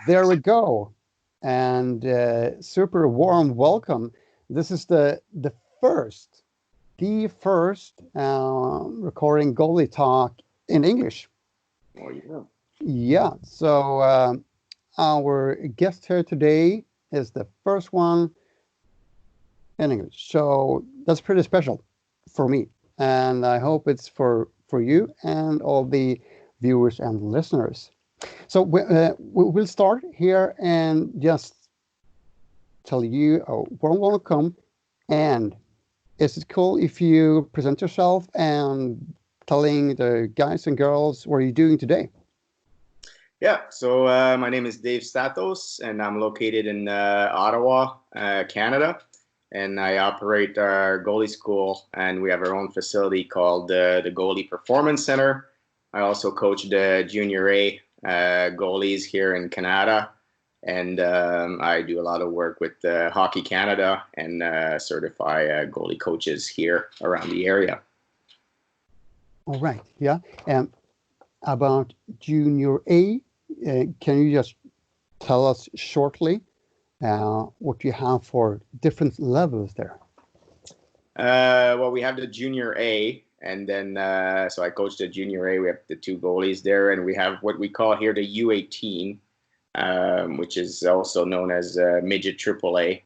there we go. And super warm welcome. This is the first, recording goalie talk in English. Oh, yeah. Yeah. So our guest here today is the first one in English. So that's pretty special for me, and I hope it's for you and all the viewers and listeners. So we'll start here and just tell you a warm welcome. And is it cool if you present yourself and telling the guys and girls what are you doing today? Yeah, so my name is Dave Stathos, and I'm located in Ottawa, Canada. And I operate our goalie school, and we have our own facility called the Goalie Performance Center. I also coach the Junior A goalies here in Canada, and I do a lot of work with Hockey Canada and certify goalie coaches here around the area. All right, yeah. About Junior A, can you just tell us shortly what you have for different levels there? Well, we have the Junior A, and then so I coach the Junior A. We have the two goalies there, and we have what we call here the U18, which is also known as midget AAA,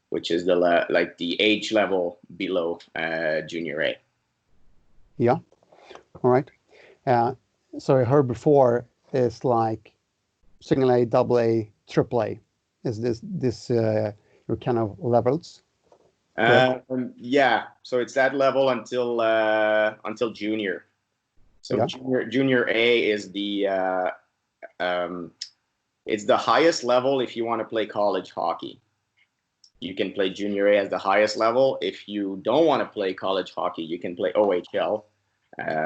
which is like the age level below Junior A. Yeah. All right. So I heard before it's like single A, double A, triple A. Is this your kind of levels? Yeah. So it's that level until junior. So yeah. Junior A is it's the highest level if you want to play college hockey. You can play Junior A as the highest level. If you don't want to play college hockey, you can play OHL,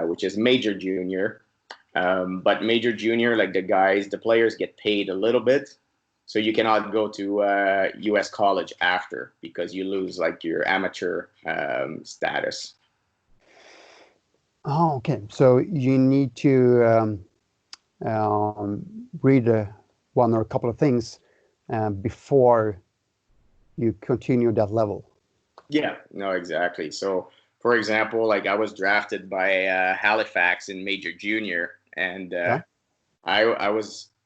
which is major junior. But major junior, like the players get paid a little bit. So you cannot go to U.S. college after because you lose like your amateur status. Oh, okay. So you need to read one or a couple of things before you continue that level. Yeah, no, exactly. So, for example, like I was drafted by Halifax in major junior, and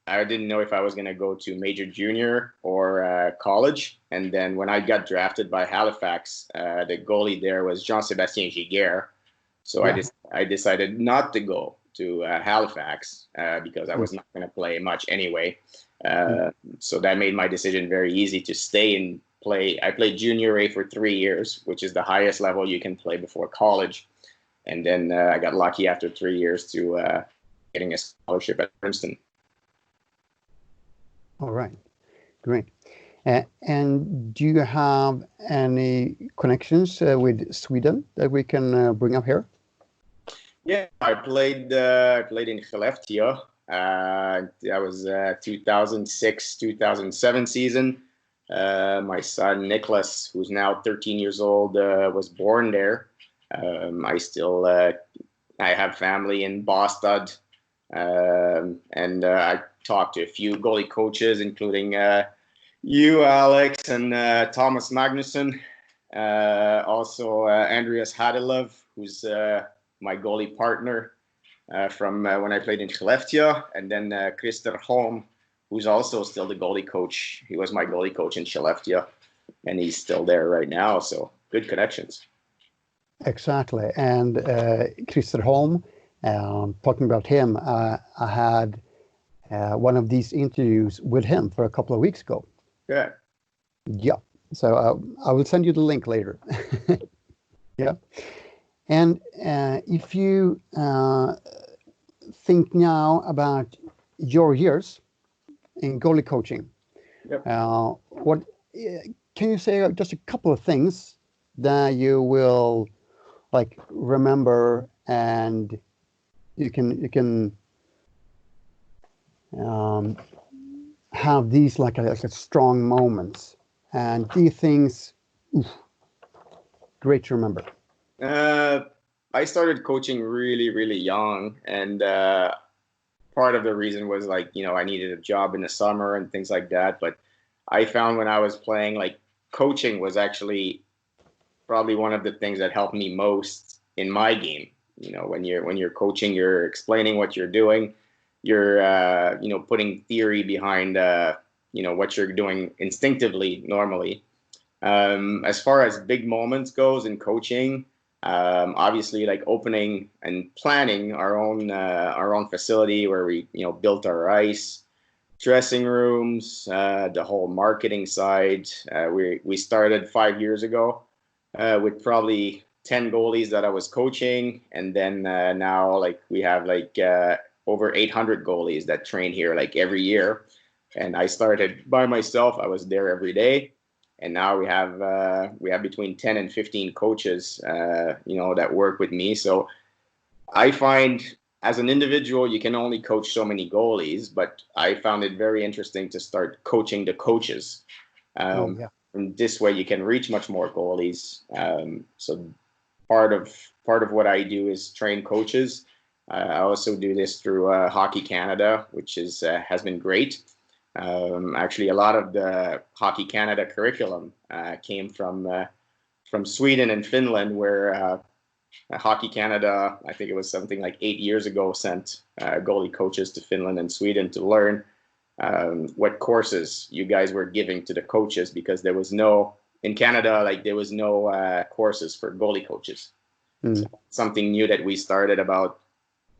I didn't know if I was going to go to major junior or college. And then when I got drafted by Halifax, the goalie there was Jean-Sébastien Giguère. So I decided not to go to Halifax because I was not going to play much anyway. So that made my decision very easy to stay and play. I played Junior A for 3 years, which is the highest level you can play before college. And then I got lucky after 3 years to getting a scholarship at Princeton. All right, great. And do you have any connections with Sweden that we can bring up here? Yeah, I played in Skellefteå. That was 2006-2007 season. My son Nicholas, who's now 13 years old, was born there. I have family in Boston, and I talked to a few goalie coaches, including you, Alex, and Thomas Magnusson. Also, Andreas Hadelov, who's my goalie partner from when I played in Skellefteå, and then Christer Holm, who's also still the goalie coach. He was my goalie coach in Skellefteå, and he's still there right now. So good connections. Exactly. And Christer Holm, talking about him, I had one of these interviews with him for a couple of weeks ago. Yeah. Yeah. So I will send you the link later. Yeah. And if you think now about your years in goalie coaching, what can you say just a couple of things that you will like remember, and you can have these like a strong moments, and these things, great to remember. I started coaching really, really young, and part of the reason was like, I needed a job in the summer and things like that. But I found when I was playing, like coaching was actually probably one of the things that helped me most in my game. When you're coaching, you're explaining what you're doing. You're putting theory behind what you're doing instinctively normally. As far as big moments goes in coaching, obviously like opening and planning our own facility where we built our ice, dressing rooms, the whole marketing side. We started 5 years ago with probably 10 goalies that I was coaching, and then now like we have like over 800 goalies that train here like every year. And I started by myself. I was there every day, and now we have between 10 and 15 coaches, that work with me. So I find as an individual, you can only coach so many goalies, but I found it very interesting to start coaching the coaches. Oh yeah. And this way you can reach much more goalies. So part of what I do is train coaches. I also do this through Hockey Canada, which has been great. Actually, a lot of the Hockey Canada curriculum came from Sweden and Finland, where Hockey Canada, I think it was something like 8 years ago, sent goalie coaches to Finland and Sweden to learn what courses you guys were giving to the coaches, because in Canada, like there was no courses for goalie coaches. So something new that we started about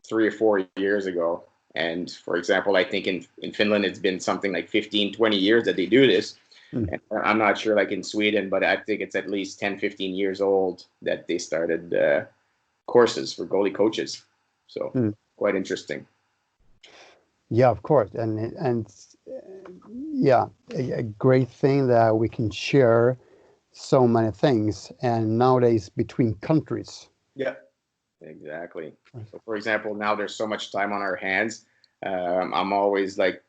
3 or 4 years ago. And for example, I think in Finland, it's been something like 15, 20 years that they do this. And I'm not sure like in Sweden, but I think it's at least 10, 15 years old that they started courses for goalie coaches. So quite interesting. Yeah, of course. And yeah, a great thing that we can share so many things, and nowadays between countries. Yeah, exactly. So for example, now there's so much time on our hands. I'm always like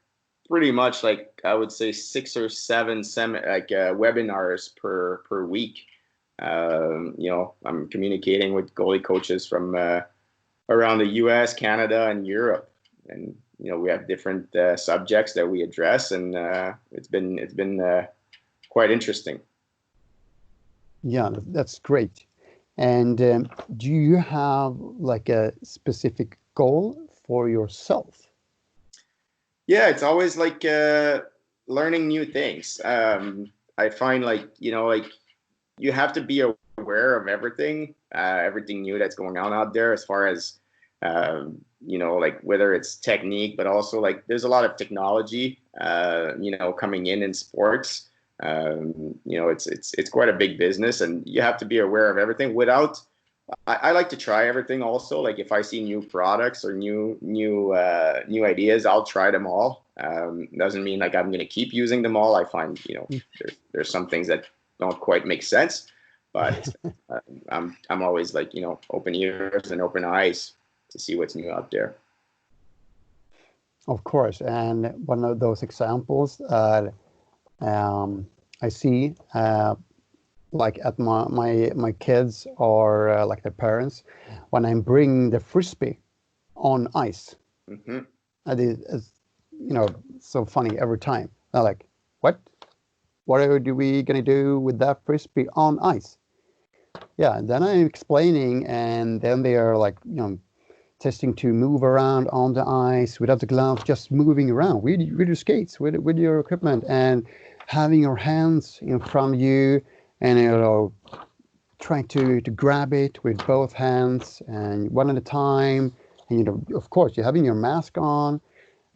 pretty much like I would say 6 or 7 webinars per week. I'm communicating with goalie coaches from around the U.S., Canada, and Europe, and we have different subjects that we address, and it's been quite interesting. Yeah, that's great. And do you have like a specific goal for yourself? Yeah, it's always like learning new things. I find like you have to be aware of everything new that's going on out there, as far as like whether it's technique, but also like there's a lot of technology coming in sports. It's quite a big business, and you have to be aware of everything. I like to try everything also. Like if I see new products or new ideas, I'll try them all. Doesn't mean like I'm going to keep using them all. I find there's some things that don't quite make sense, but I'm always like open ears and open eyes to see what's new out there. Of course, and one of those examples I see, like at my kids or like their parents, when I'm bringing the frisbee on ice. That is, so funny every time. They're like, "What? What are we gonna do with that frisbee on ice?" Yeah, and then I'm explaining, and then they are like, testing to move around on the ice without the gloves, just moving around with your skates, with your equipment, and having your hands in front of you, and trying to grab it with both hands and one at a time. And of course, you're having your mask on,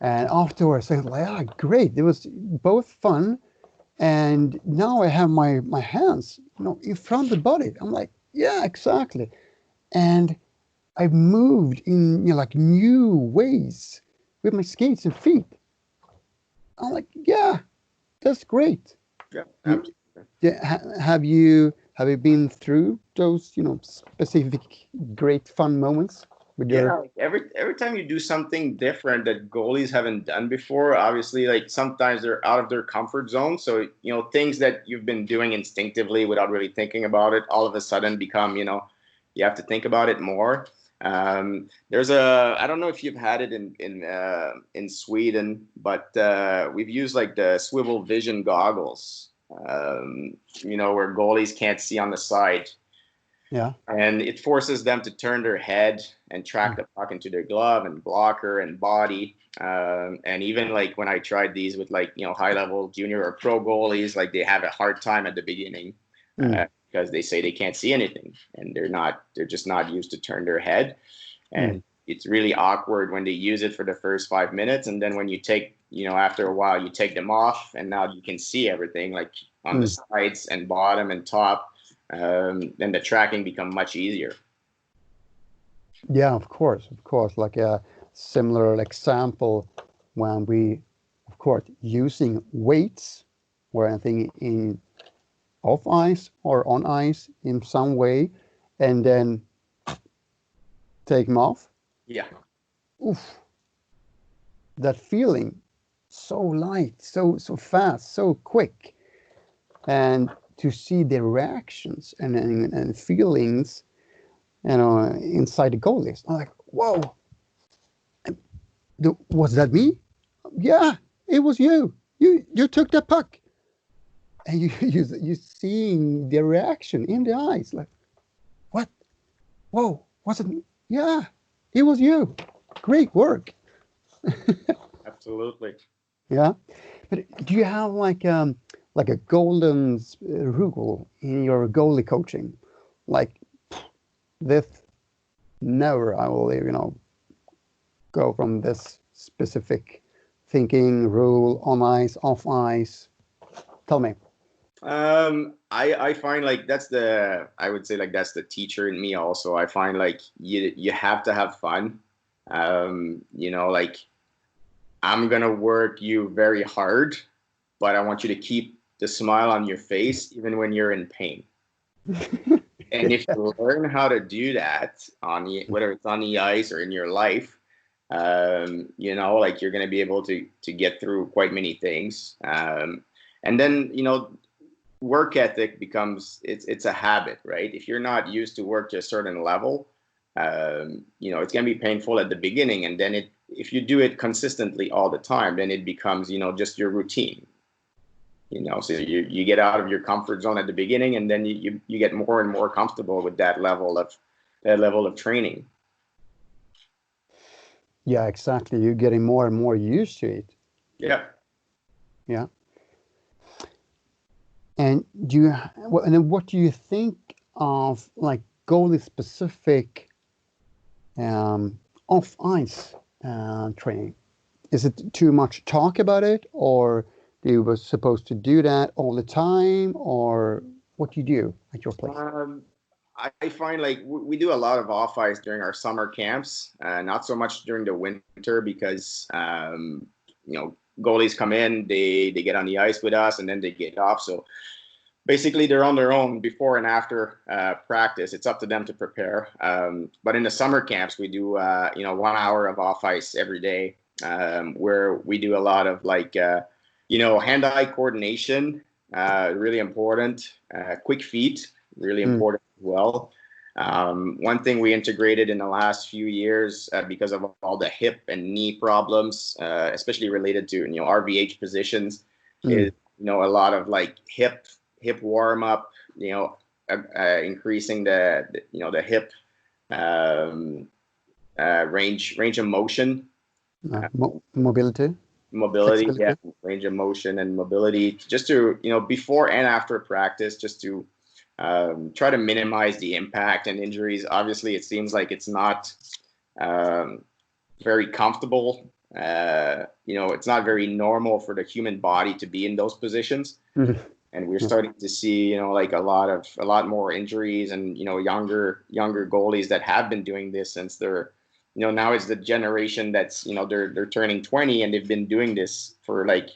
and afterwards, I'm like, "Ah, great! It was both fun, and now I have my hands, in front of the body." I'm like, "Yeah, exactly," and I've moved in like new ways with my skates and feet. I'm like, "Yeah, that's great." Yeah, absolutely. Have you been through those specific great fun moments with Yeah, your? like every time you do something different that goalies haven't done before, obviously, like sometimes they're out of their comfort zone. So, things that you've been doing instinctively without really thinking about it, all of a sudden become, you have to think about it more. There's a, I don't know if you've had it in Sweden, but we've used like the swivel vision goggles, where goalies can't see on the side. Yeah. And it forces them to turn their head and track the puck into their glove and blocker and body. And even like when I tried these with like, high level junior or pro goalies, like they have a hard time at the beginning because they say they can't see anything and they're just not used to turn their head. And it's really awkward when they use it for the first 5 minutes. And then when you take, after a while, you take them off and now you can see everything like on the sides and bottom and top. Then the tracking become much easier. Yeah, of course. Like a similar example when we, of course, using weights or anything in off ice or on ice in some way, and then take them off. Yeah. Oof. That feeling, so light, so fast, so quick, and to see the reactions and feelings, inside the goalies. I'm like, whoa, was that me? Yeah, it was you. You took the puck, and you seeing the reaction in the eyes, like, what? Whoa, was it me? Yeah, it was you. Great work. Absolutely. Yeah, but do you have like a golden rule in your goalie coaching, like this? Never, I will, go from this specific thinking rule on ice, off ice. Tell me. I find like I would say like that's the teacher in me also. I find like you have to have fun. Like I'm gonna work you very hard, but I want you to keep the smile on your face even when you're in pain. And if you learn how to do that whether it's on the ice or in your life, like you're going to be able to get through quite many things. And then, work ethic becomes, it's a habit, right? If you're not used to work to a certain level, it's going to be painful at the beginning. And then if you do it consistently all the time, then it becomes, just your routine. So you get out of your comfort zone at the beginning, and then you get more and more comfortable with that level of training. Yeah, exactly. You're getting more and more used to it. Yeah. Yeah. And what do you think of like goalie specific off ice training? Is it too much talk about it, or you were supposed to do that all the time, or what do you do at your place? I find like we do a lot of off ice during our summer camps, not so much during the winter because goalies come in, they get on the ice with us, and then they get off. So basically, they're on their own before and after practice. It's up to them to prepare. But in the summer camps, we do 1 hour of off ice every day, where we do a lot of like hand-eye coordination, really important. Quick feet, really important as well. One thing we integrated in the last few years because of all the hip and knee problems, especially related to RVH positions, is a lot of like hip warm up, increasing the hip range of motion, mobility, yeah, range of motion and mobility, just to before and after practice, just to try to minimize the impact and injuries. Obviously, it seems like it's not very comfortable. It's not very normal for the human body to be in those positions. And we're starting to see, like a lot more injuries and, younger goalies that have been doing this since they're, now it's the generation that's, they're turning 20 and they've been doing this for like,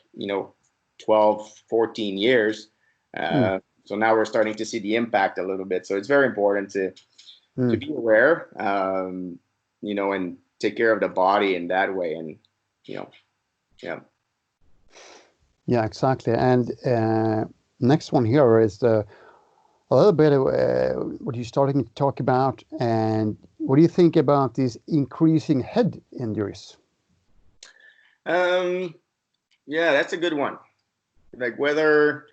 12, 14 years. So now we're starting to see the impact a little bit. So it's very important to be aware, and take care of the body in that way. And, yeah. Yeah, exactly. And next one here is a little bit of what you're starting to talk about, and What do you think about these increasing head injuries? Yeah, that's a good one. Like whether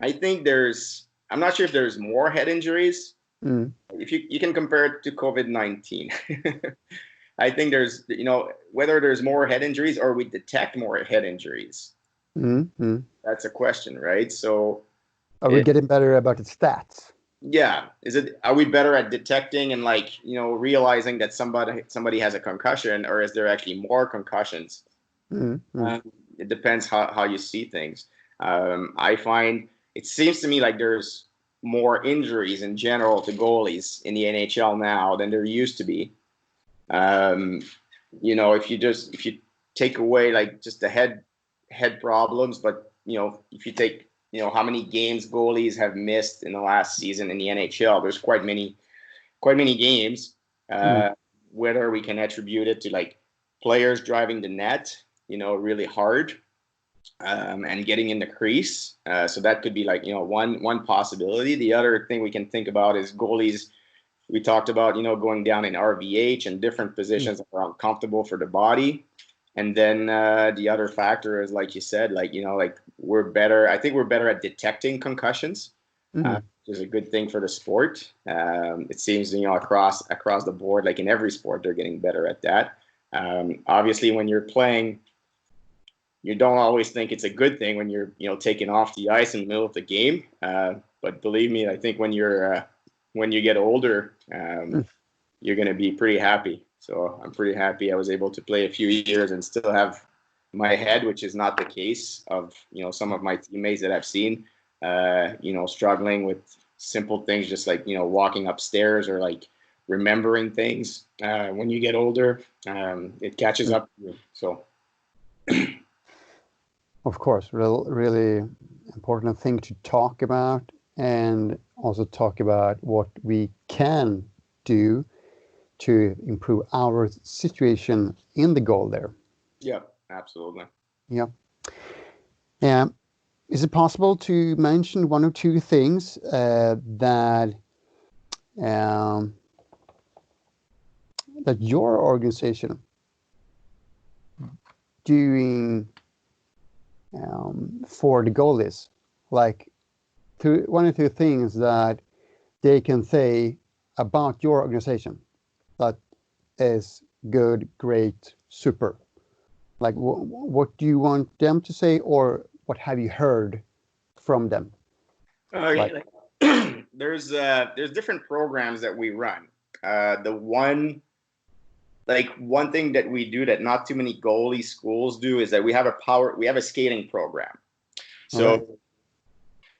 I'm not sure if there's more head injuries. Mm. If you can compare it to COVID-19. I think there's, whether there's more head injuries or we detect more head injuries. Mm. Mm. That's a question, right? So, Are we getting better about the stats? yeah, are we better at detecting and like, realizing that somebody has a concussion, or is there actually more concussions? Mm. Mm. It depends how you see things. I find it seems to me like there's more injuries in general to goalies in the NHL now than there used to be. Um, if you take away like just the head problems, but if you take how many games goalies have missed in the last season in the NHL, there's quite many games. Mm. Whether we can attribute it to like players driving the net, really hard, and getting in the crease. So that could be like one possibility. The other thing we can think about is goalies. We talked about going down in RVH and different Mm. positions that are uncomfortable for the body. And then the other factor is, like you said, like like we're better. I think we're better at detecting concussions, Mm. which is a good thing for the sport. It seems across the board, like in every sport, they're getting better at that. Obviously, when you're playing, you don't always think it's a good thing when you're taken off the ice in the middle of the game. But believe me, I think when you get older, Mm. you're going to be pretty happy. So I'm pretty happy I was able to play a few years and still have my head, which is not the case of some of my teammates that I've seen, struggling with simple things, just like walking upstairs or like remembering things. When you get older, it catches Mm. up to you. So. Of course, really important thing to talk about, and also talk about what we can do to improve our situation in the goal there. Yeah, absolutely. Yeah. Is it possible to mention one or two things that um, that your organization doing for the goalies, like one or two things that they can say about your organization that is good, great, super? Like, what do you want them to say, or what have you heard from them? Okay, Like, like, there's different programs that we run. The one thing that we do that not too many goalie schools do is that we have a skating program. all right, So,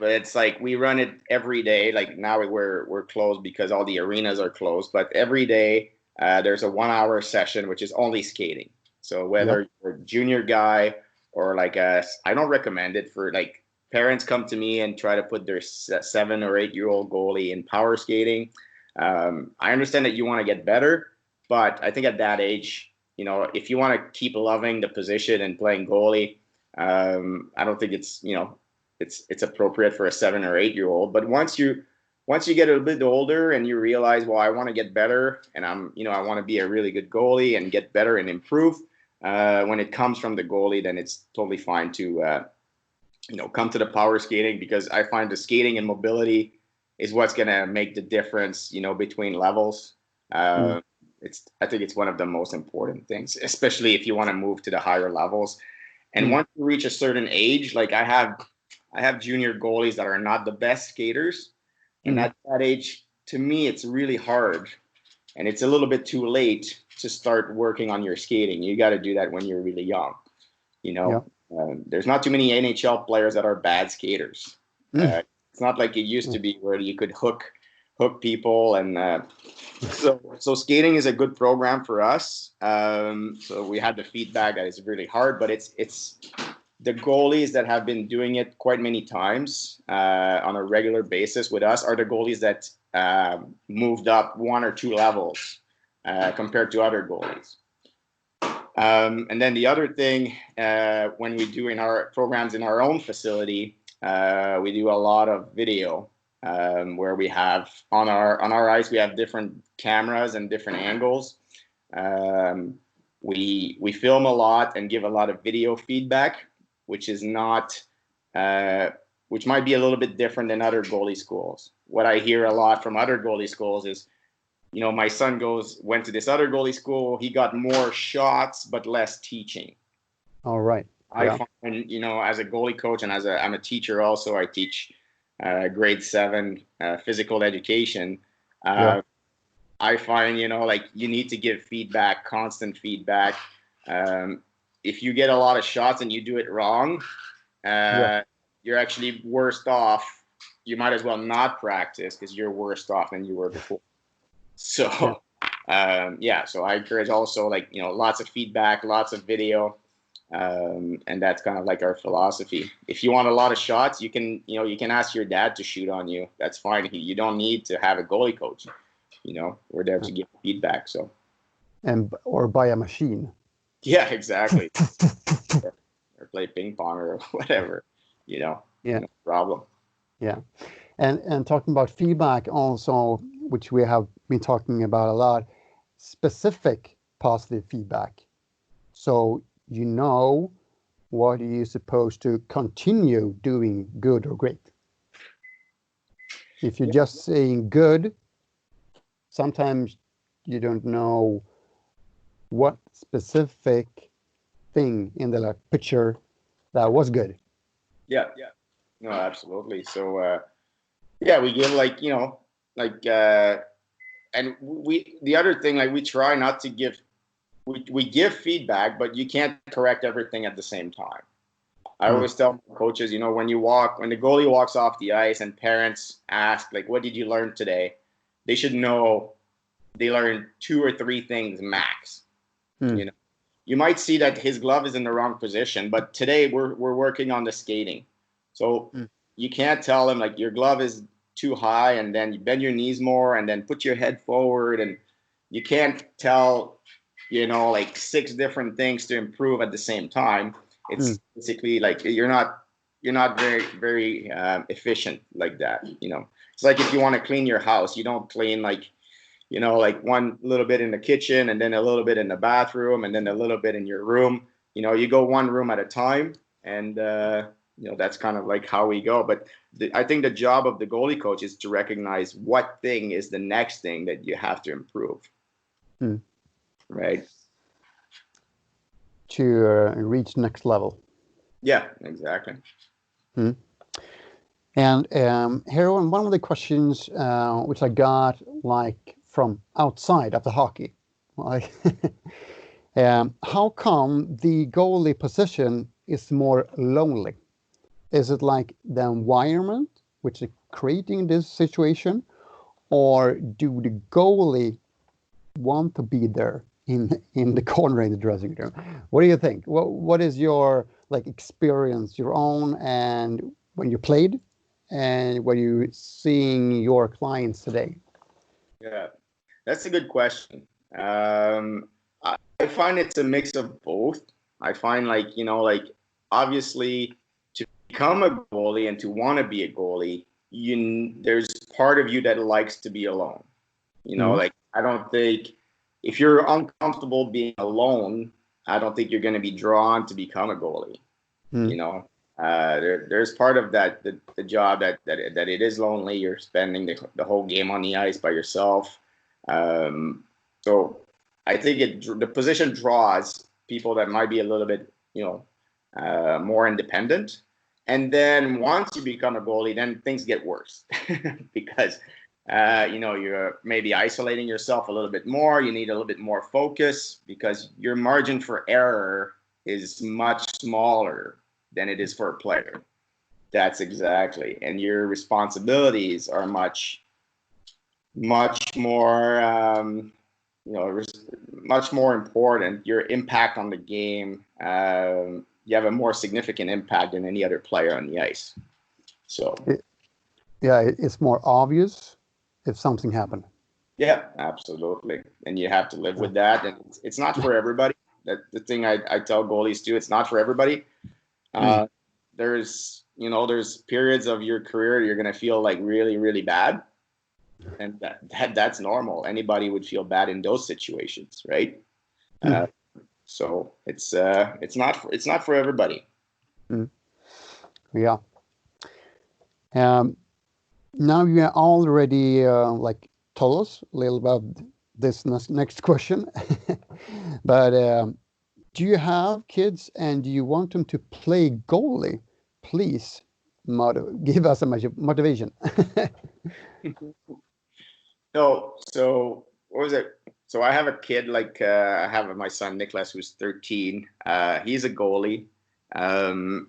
but it's like we run it every day. Like now we're closed because all the arenas are closed. But every day there's a 1 hour session which is only skating. So yep, whether you're a junior guy or like I don't recommend it for like parents come to me and try to put their 7 or 8 year old goalie in power skating. I understand that you want to get better, but I think at that age, if you want to keep loving the position and playing goalie, I don't think it's appropriate for a 7 or 8 year old. But once you get a bit older and you realize, well, I want to get better, and I want to be a really good goalie and get better and improve. When it comes from the goalie, then it's totally fine to come to the power skating, because I find the skating and mobility is what's gonna make the difference, between levels. mm, Uh, I think it's one of the most important things, especially if you want to move to the higher levels. And mm, once you reach a certain age, like I have junior goalies that are not the best skaters, and mm, at that age, to me, it's really hard, and it's a little bit too late to start working on your skating. You got to do that when you're really young. You yep, know, there's not too many NHL players that are bad skaters. mm, It's not like it used to mm, be where you could hook people, and so skating is a good program for us. So we had the feedback that it's really hard, but it's the goalies that have been doing it quite many times on a regular basis with us are the goalies that moved up 1 or 2 levels compared to other goalies. And then the other thing, when we do in our programs in our own facility, we do a lot of video. where we have on our ice we have different cameras and different angles. We film a lot and give a lot of video feedback, which is not which might be a little bit different than other goalie schools. What I hear a lot from other goalie schools is, my son went to this other goalie school. He got more shots, but less teaching. All right. I find, as a goalie coach and I'm a teacher also, I teach grade 7 physical education. I find, you need to give feedback, constant feedback. If you get a lot of shots and you do it wrong, you're actually worse off. You might as well not practice because you're worse off than you were before. So, so I encourage also lots of feedback, lots of video. And that's kind of like our philosophy. If you want a lot of shots, you can ask your dad to shoot on you. That's fine. You don't need to have a goalie coach. We're there to give feedback. So, or buy a machine. Yeah, exactly. or play ping pong or whatever. No problem. Yeah, and talking about feedback also, which we have been talking about a lot, specific positive feedback. So what you're supposed to continue doing good or great. If you're just saying good, sometimes you don't know what specific thing in the picture that was good. Yeah. No, absolutely. So, we give and the other thing, we try not to give, we give feedback, but you can't correct everything at the same time. I always tell coaches, when the goalie walks off the ice and parents ask, what did you learn today? They should know they learned 2 or 3 things max. You might see that his glove is in the wrong position, but today we're working on the skating. So you can't tell him your glove is too high and then you bend your knees more and then put your head forward, and you can't tell 6 different things to improve at the same time. It's basically you're not very very efficient like that. It's like if you want to clean your house, you don't clean one little bit in the kitchen and then a little bit in the bathroom and then a little bit in your room. You go one room at a time, and that's kind of how we go. But I think the job of the goalie coach is to recognize what thing is the next thing that you have to improve. Right. To reach next level. Yeah, exactly. And here one of the questions which I got from outside of the hockey, how come the goalie position is more lonely? Is it the environment which is creating this situation, or do the goalie want to be there in the corner in the dressing room? What do you think? What is your experience, your own, and when you played, and when you're seeing your clients today? Yeah, that's a good question. I find it's a mix of both. I find obviously to become a goalie and to want to be a goalie, there's part of you that likes to be alone. I don't think if you're uncomfortable being alone, I don't think you're going to be drawn to become a goalie. There's part of that the job that it is lonely. You're spending the whole game on the ice by yourself. So I think the position draws people that might be a little bit more independent. And then once you become a goalie, then things get worse because you're maybe isolating yourself a little bit more. You need a little bit more focus because your margin for error is much smaller than it is for a player. That's exactly. And your responsibilities are much more, much more important. Your impact on the game, you have a more significant impact than any other player on the ice. So, it's more obvious if something happened. Yeah, absolutely. And you have to live with that. And it's not for everybody. That's the thing I tell goalies too. It's not for everybody. there's periods of your career you're going to feel like really, really bad. And that's normal. Anybody would feel bad in those situations, right? So it's not for everybody. Yeah. Now you already like told us a little about this next question, but do you have kids and do you want them to play goalie? Please give us a motivation. No, so what was it? So I have a kid, like I have my son Nicholas, who's 13. He's a goalie, and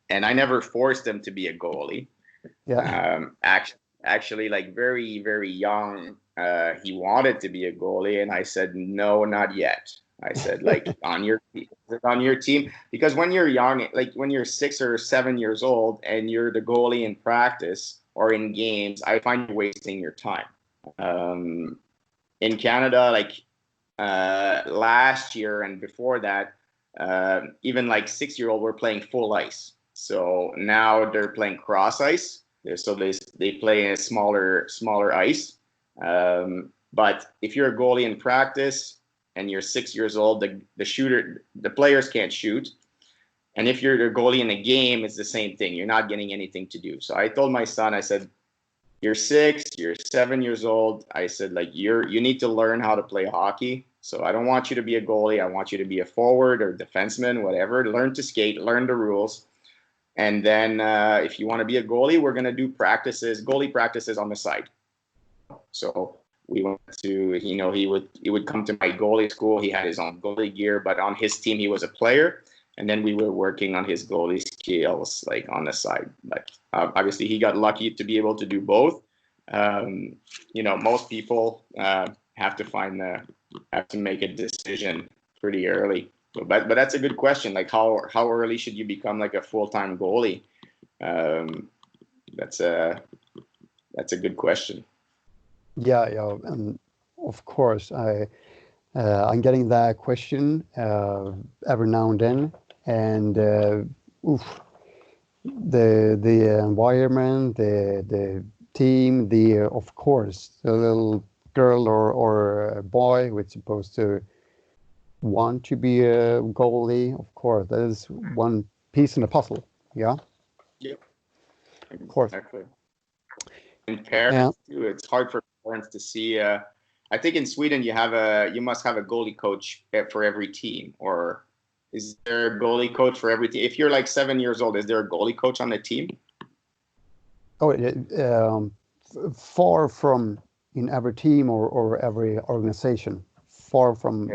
I never forced him to be a goalie. Yeah. Actually, like very, very young, he wanted to be a goalie, and I said no, not yet. I said like on your team, because when you're young, like when you're 6 or 7 years old, and you're the goalie in practice or in games, I find you're wasting your time. In Canada, like last year and before that, even like 6-year-old were playing full ice. So now they're playing cross ice. So they play in a smaller ice. But if you're a goalie in practice and you're 6 years old, the players can't shoot. And if you're a goalie in a game, it's the same thing. You're not getting anything to do. So I told my son, I said, you're 6, you're 7 years old. I said, like, you need to learn how to play hockey. So I don't want you to be a goalie. I want you to be a forward or defenseman, whatever. Learn to skate, learn the rules. And then if you want to be a goalie, we're going to do goalie practices on the side. So we went to, he would come to my goalie school. He had his own goalie gear, but on his team, he was a player. And then we were working on his goalie skills, like on the side. Like obviously, he got lucky to be able to do both. Most people have to make a decision pretty early. But that's a good question. Like how early should you become like a full-time goalie? That's a good question. Yeah, and of course I'm getting that question every now and then, and the environment, the team, of course the little girl or boy who's supposed to want to be a goalie. Of course, that is one piece in the puzzle. Yeah. Yep. Of course. Exactly. And parents too. It's hard for parents to see. I think in Sweden you must have a goalie coach for every team, or is there a goalie coach for every team? If you're like 7 years old, is there a goalie coach on the team? Oh, far from in every team or every organization. Far from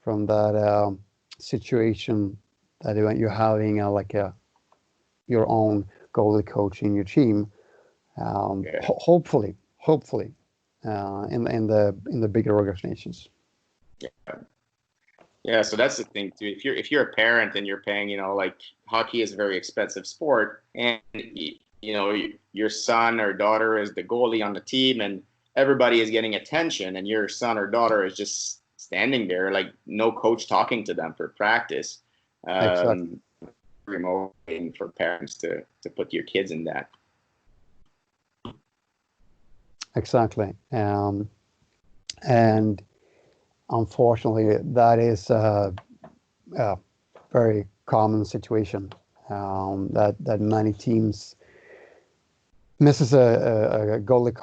that situation that you're having your own goalie coach in your team. Hopefully, in the bigger organizations. Yeah. So that's the thing too. If you're a parent and you're paying, like hockey is a very expensive sport, and your son or daughter is the goalie on the team, and everybody is getting attention, and your son or daughter is just standing there, like no coach talking to them for practice. Exactly. Remoting for parents to put your kids in that. Exactly. And unfortunately, that is a very common situation that many teams misses a goalie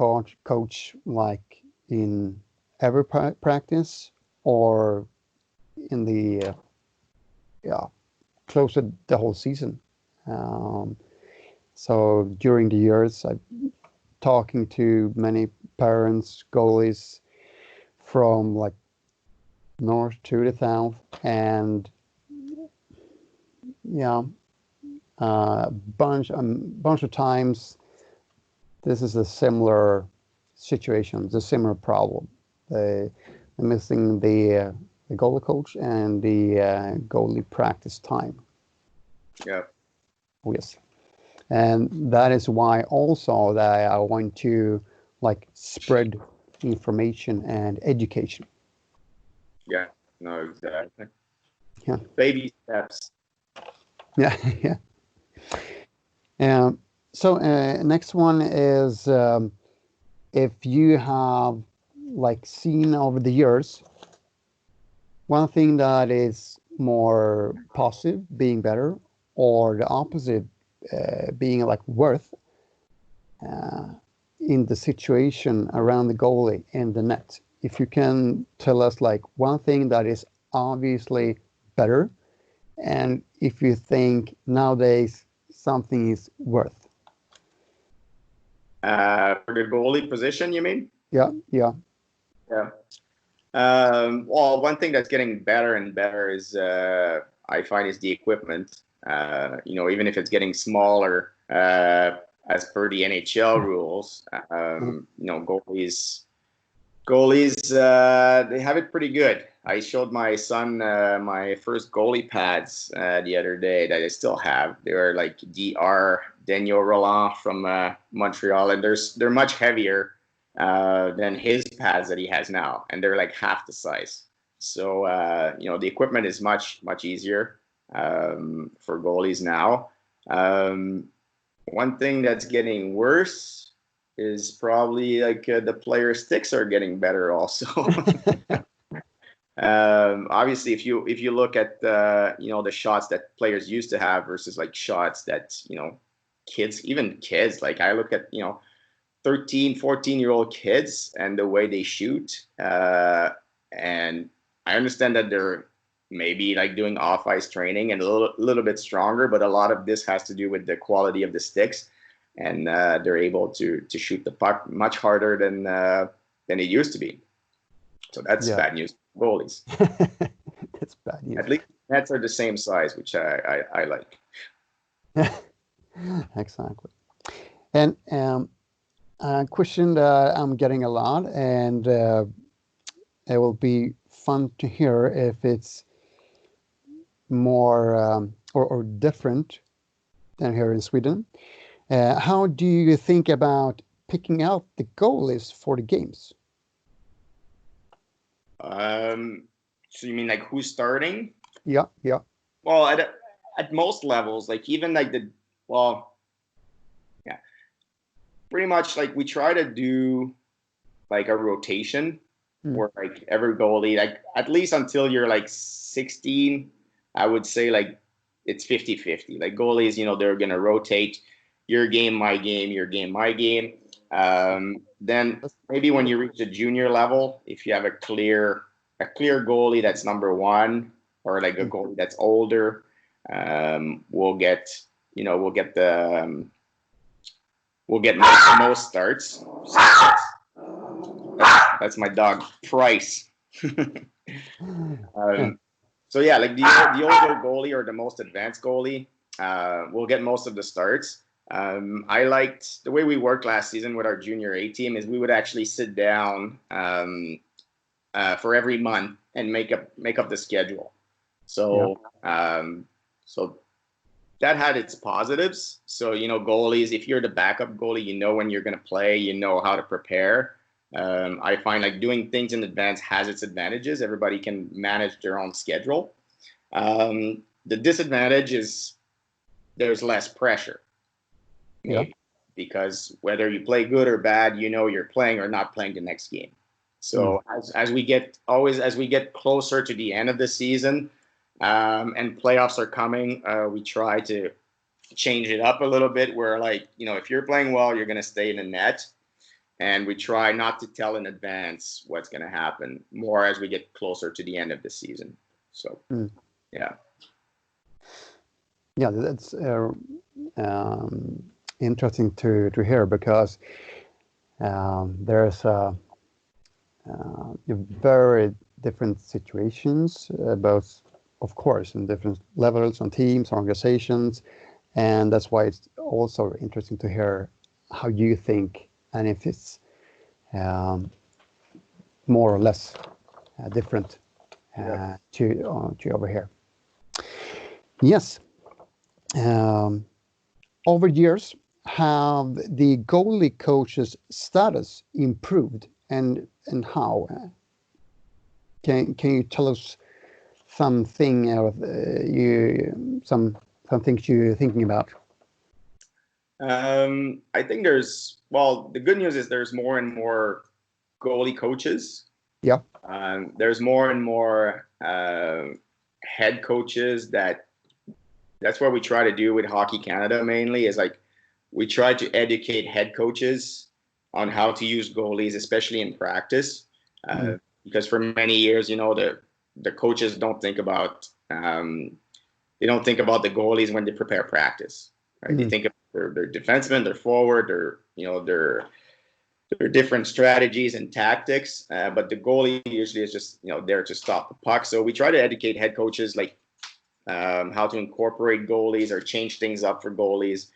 coach like in every practice or in the close to the whole season. So during the years, I'm talking to many parents, goalies from like north to the south, and bunch of times this is a similar situation, it's a similar problem. They're missing the goalie coach and the goalie practice time. Yeah. Yes. And that is why also that I want to like spread information and education. Yeah. No, exactly. Yeah. Baby steps. Yeah. Yeah. Next one is if you have like seen over the years one thing that is more positive, being better, or the opposite, being like worth in the situation around the goalie in the net. If you can tell us like one thing that is obviously better, and if you think nowadays something is worth. For the goalie position, you mean? Yeah. Well, one thing that's getting better and better is I find is the equipment. Even if it's getting smaller, as per the NHL rules, goalies they have it pretty good. I showed my son my first goalie pads the other day that I still have. They were like DR Daniel Roland from Montreal, and they're much heavier than his pads that he has now, and they're like half the size. So the equipment is much easier for goalies now. One thing that's getting worse is probably like the player sticks are getting better also. Obviously, if you look at the shots that players used to have versus like shots that kids, like I look at 13, 14-year-old kids and the way they shoot, and I understand that they're maybe like doing off-ice training and a little bit stronger, but a lot of this has to do with the quality of the sticks, and they're able to shoot the puck much harder than it used to be. So that's bad news for goalies. That's bad news. At least nets are the same size, which I like. Exactly. And a question that I'm getting a lot, and it will be fun to hear if it's more or different than here in Sweden. How do you think about picking out the goalies for the games? So you mean like who's starting? Yeah. Well, at most levels, like even like pretty much like we try to do like a rotation where like every goalie, like at least until you're like 16, I would say like it's 50-50. Like goalies, they're gonna rotate your game, my game, your game, my game. Then maybe when you reach the junior level, if you have a clear goalie that's number one, or like a goalie that's older, we'll get most starts. That's my dog Price. So yeah, like the older goalie or the most advanced goalie will get most of the starts. I liked the way we worked last season with our junior A team is we would actually sit down for every month and make up the schedule. So so that had its positives. So goalies, if you're the backup goalie, when you're going to play, how to prepare. I find like doing things in advance has its advantages. Everybody can manage their own schedule. The disadvantage is there's less pressure. Maybe, because whether you play good or bad, you're playing or not playing the next game. So as we get closer to the end of the season, and playoffs are coming, we try to change it up a little bit where like, if you're playing well, you're going to stay in the net. And we try not to tell in advance what's going to happen more as we get closer to the end of the season. So, yeah. Yeah, that's interesting to hear, because there's very different situations, both, of course, in different levels on teams, organizations, and that's why it's also interesting to hear how you think, and if it's more or less different to over here. Yes. Over years, have the goalie coach's status improved, and how? Can you tell us something some things you're thinking about? I think the good news is there's more and more goalie coaches. Yeah. There's more and more head coaches that's what we try to do with Hockey Canada mainly is like we try to educate head coaches on how to use goalies, especially in practice. Because for many years, the coaches don't think about they don't think about the goalies when they prepare practice. Right? They think of their defensemen, their forward, their different strategies and tactics. But the goalie usually is just there to stop the puck. So we try to educate head coaches like how to incorporate goalies or change things up for goalies,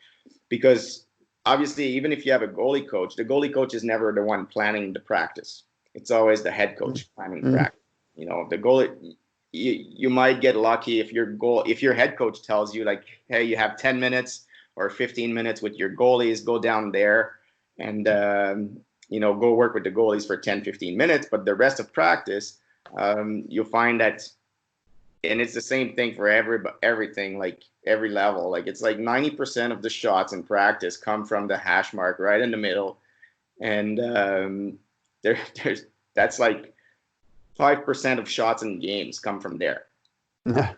because obviously even if you have a goalie coach, the goalie coach is never the one planning the practice. It's always the head coach planning practice. The goalie, you might get lucky if your head coach tells you like, hey, you have 10 minutes or 15 minutes with your goalies, go down there and go work with the goalies for 10-15 minutes. But the rest of practice, you'll find that, and it's the same thing for everything, like every level. Like it's like 90% of the shots in practice come from the hash mark right in the middle, and that's like 5% of shots in games come from there. Yeah.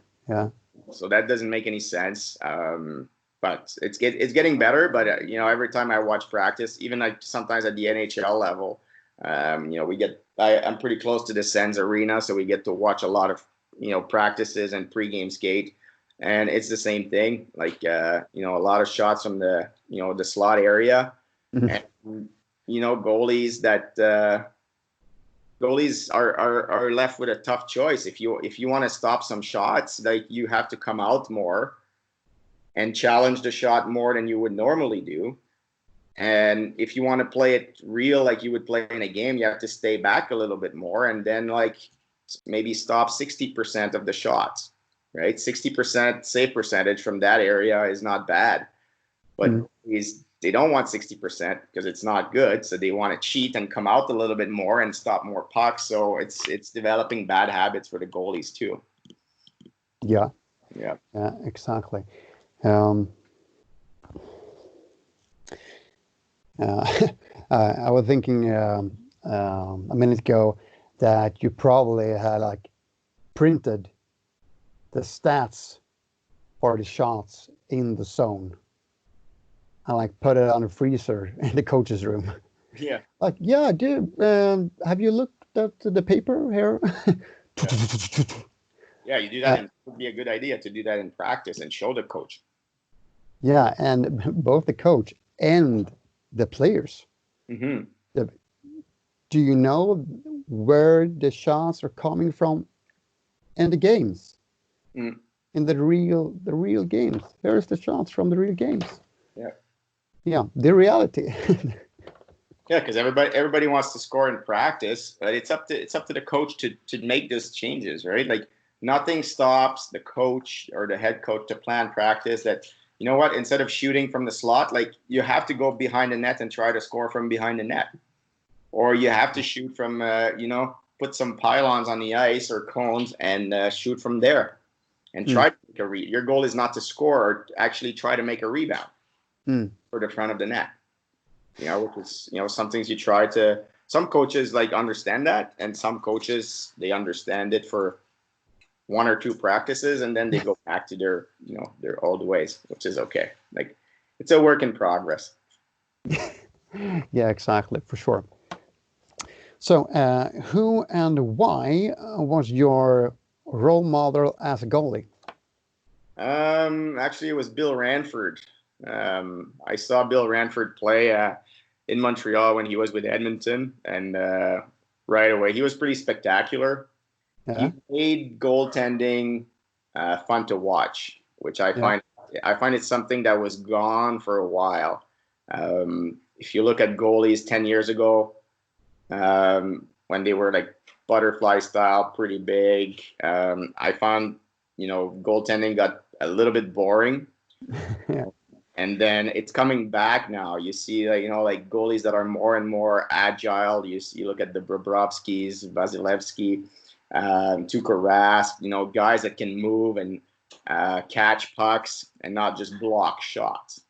So that doesn't make any sense. But it's getting better. But every time I watch practice, even like sometimes at the NHL level, I'm pretty close to the Sens arena, so we get to watch a lot of practices and pregame skate, and it's the same thing. Like a lot of shots from the the slot area, and goalies are left with a tough choice. If you want to stop some shots, like you have to come out more and challenge the shot more than you would normally do. And if you want to play it real like you would play in a game, you have to stay back a little bit more, and then like maybe stop 60% of the shots, right? 60% save percentage from that area is not bad, but they don't want 60% because it's not good. So they want to cheat and come out a little bit more and stop more pucks. So it's developing bad habits for the goalies too. Yeah, exactly. I was thinking a minute ago that you probably had like printed the stats for the shots in the zone and like put it on a freezer in the coach's room. Yeah. Like, yeah, I do. Have you looked at the paper here? Yeah, you do that. It would be a good idea to do that in practice and show the coach. Yeah, and both the coach and the players. Do you know where the shots are coming from in the games? In the real games. Here's the shots from the real games. Yeah, the reality. Yeah, because everybody wants to score in practice, but it's up to the coach to make those changes, right? Like nothing stops the coach or the head coach to plan practice that, you know what, instead of shooting from the slot, like you have to go behind the net and try to score from behind the net. Or you have to shoot from, put some pylons on the ice or cones and shoot from there and try to make a your goal is not to score or actually try to make a rebound for the front of the net. Which is, some things you try to, some coaches like understand that, and some coaches, they understand it for 1 or 2 practices and then they go back to their old ways, which is okay. Like it's a work in progress. Yeah, exactly, for sure. So, who and why was your role model as a goalie? Actually, it was Bill Ranford. I saw Bill Ranford play in Montreal when he was with Edmonton, and right away he was pretty spectacular. He made goaltending fun to watch, which I find it's something that was gone for a while. If you look at goalies 10 years ago, when they were like butterfly style, pretty big, I found goaltending got a little bit boring. And then it's coming back now. You see, like goalies that are more and more agile. You look at the Bobrovskys, Vasilevsky, Tuukka Rask, guys that can move and catch pucks and not just block shots.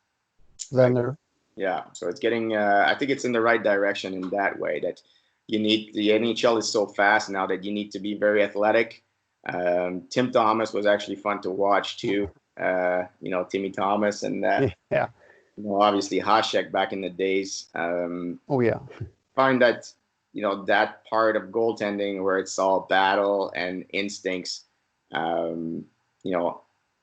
Leonard. Yeah, so it's getting. I think it's in the right direction in that way. That you need the NHL is so fast now that you need to be very athletic. Tim Thomas was actually fun to watch too. Timmy Thomas and Yeah. obviously Hasek back in the days. Oh yeah. Find that that part of goaltending where it's all battle and instincts. Um,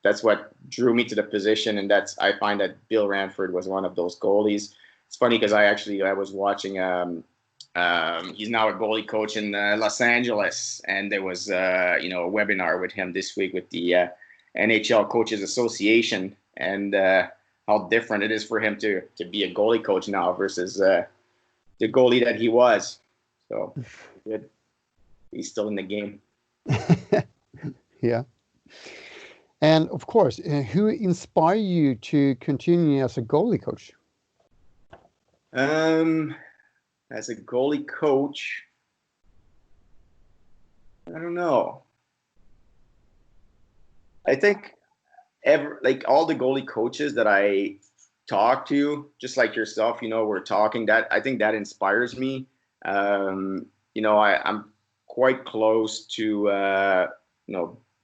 that's what drew me to the position, and I find that Bill Ranford was one of those goalies. It's funny because I was watching. He's now a goalie coach in Los Angeles, and there was a webinar with him this week with the NHL Coaches Association, and how different it is for him to be a goalie coach now versus the goalie that he was. So good. He's still in the game. Yeah. And of course, who inspired you to continue as a goalie coach? As a goalie coach, I don't know. I think all the goalie coaches that I talk to, just like yourself, we're talking that I think that inspires me. I'm quite close to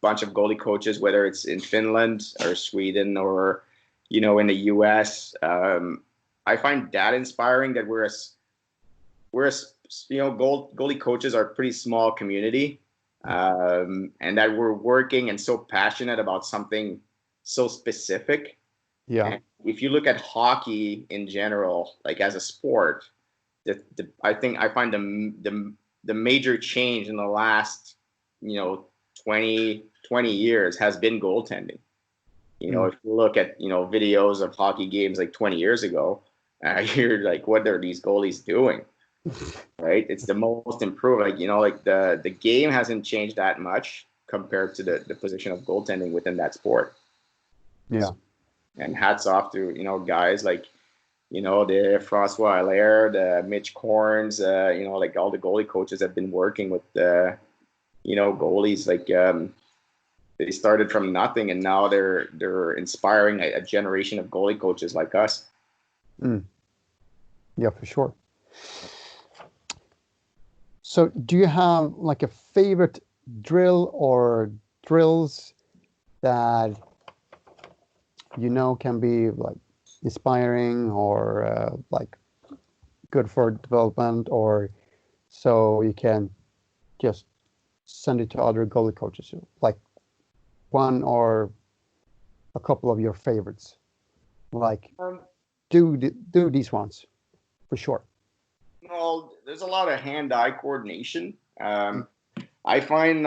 bunch of goalie coaches, whether it's in Finland or Sweden or in the US. I find that inspiring that we're goalie coaches are a pretty small community, and that we're working and so passionate about something so specific. Yeah. And if you look at hockey in general, like as a sport, I find the major change in the last 20 years has been goaltending. If you look at videos of hockey games like 20 years ago, you're like, what are these goalies doing? Right? It's the most improved. The game hasn't changed that much compared to the position of goaltending within that sport. Yeah. And hats off to guys like the Francois Allaire, the Mitch Korns, all the goalie coaches have been working with goalies. They started from nothing, and now they're inspiring a generation of goalie coaches like us. Yeah, for sure. So do you have like a favorite drill or drills that can be like inspiring or like good for development, or so you can just send it to other goalie coaches, like one or a couple of your favorites, like do these ones for sure? Well, there's a lot of hand-eye coordination. I find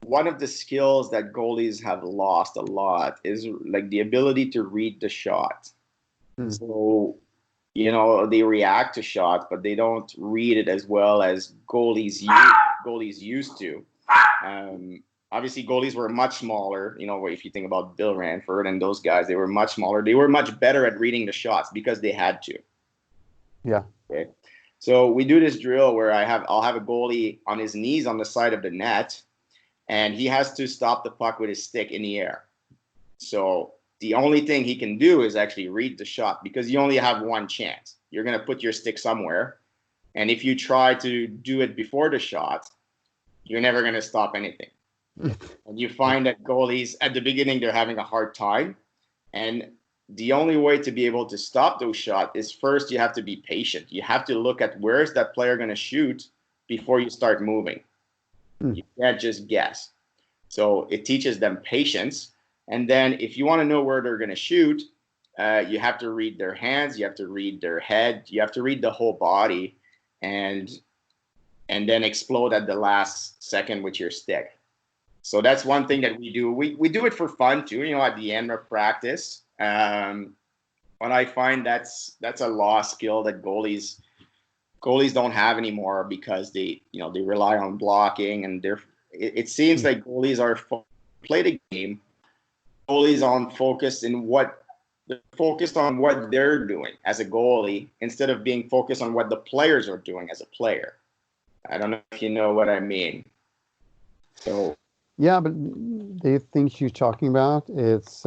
one of the skills that goalies have lost a lot is like the ability to read the shot. So, they react to shots, but they don't read it as well as goalies used to. Obviously, goalies were much smaller. If you think about Bill Ranford and those guys, they were much smaller. They were much better at reading the shots because they had to. Yeah. Okay. So we do this drill where I'll have a goalie on his knees on the side of the net, and he has to stop the puck with his stick in the air. So the only thing he can do is actually read the shot, because you only have one chance. You're going to put your stick somewhere, and if you try to do it before the shot, you're never going to stop anything. And you find that goalies at the beginning, they're having a hard time, and the only way to be able to stop those shots is first you have to be patient. You have to look at where is that player going to shoot before you start moving. You can't just guess. So it teaches them patience. And then if you want to know where they're going to shoot, you have to read their hands, you have to read their head, you have to read the whole body, and then explode at the last second with your stick. So that's one thing that we do. We do it for fun too, at the end of practice. But I find that's a lost skill that goalies don't have anymore, because they rely on blocking, and it seems like goalies are play the game. Goalies aren't focused they're focused on what they're doing as a goalie instead of being focused on what the players are doing as a player. I don't know if you know what I mean. So yeah, but the things you're talking about, it's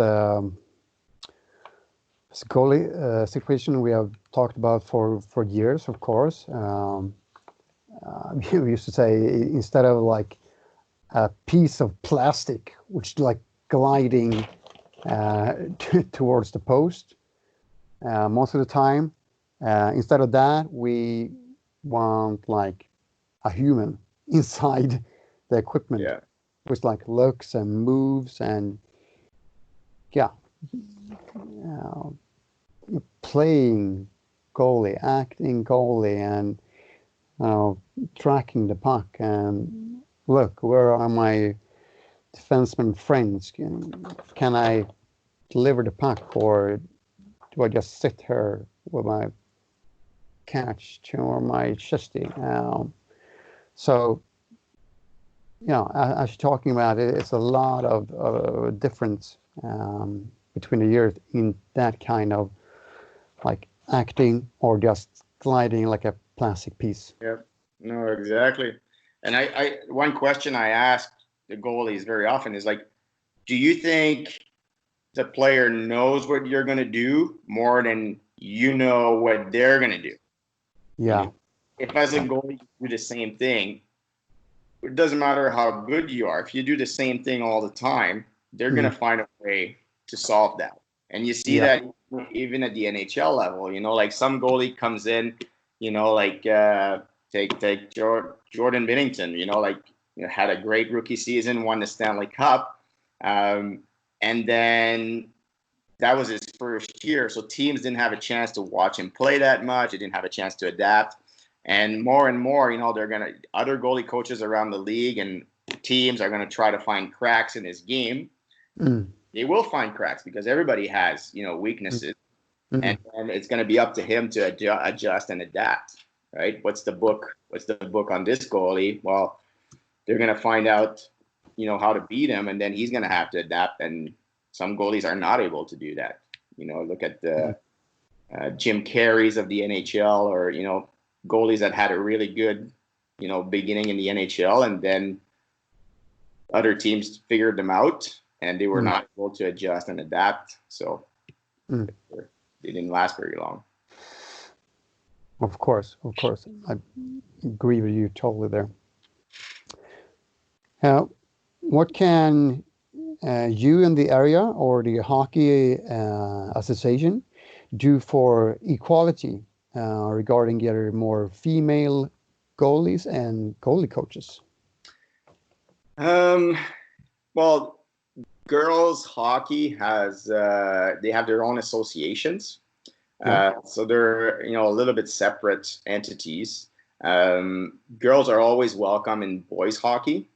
This goalie situation we have talked about for years, of course. We used to say instead of like a piece of plastic, which like gliding towards the post most of the time, instead of that, we want like a human inside the equipment, Yeah. which like looks and moves and yeah, playing goalie, acting goalie, and tracking the puck and look, where are my defenseman friends? Can I deliver the puck, or do I just sit here with my catch or my chesty? So, as you're talking about it, it's a lot of difference between the years in that kind of like acting or just gliding like a plastic piece. Yeah. No, exactly. And I one question I ask the goalies very often is like, do you think the player knows what you're going to do more than you know what they're going to do? Yeah. If as a goalie you do the same thing, it doesn't matter how good you are. If you do the same thing all the time, they're going to find a way to solve that. And you see that even at the NHL level, like some goalie comes in, like take Jordan Binnington, had a great rookie season, won the Stanley Cup. And then that was his first year. So teams didn't have a chance to watch him play that much. They didn't have a chance to adapt. And more, other goalie coaches around the league and teams are going to try to find cracks in his game. They will find cracks because everybody has, weaknesses. And it's going to be up to him to adjust and adapt, right? What's the book on this goalie? Well, they're going to find out, how to beat him, and then he's going to have to adapt. And some goalies are not able to do that. Look at the Jim Carreys of the NHL, or, goalies that had a really good, beginning in the NHL, and then other teams figured them out, and they were not able to adjust and adapt. So they didn't last very long. Of course. I agree with you totally there. What can you in the area or the hockey association do for equality regarding getting more female goalies and goalie coaches? Well, girls hockey has they have their own associations, so they're a little bit separate entities. Girls are always welcome in boys hockey,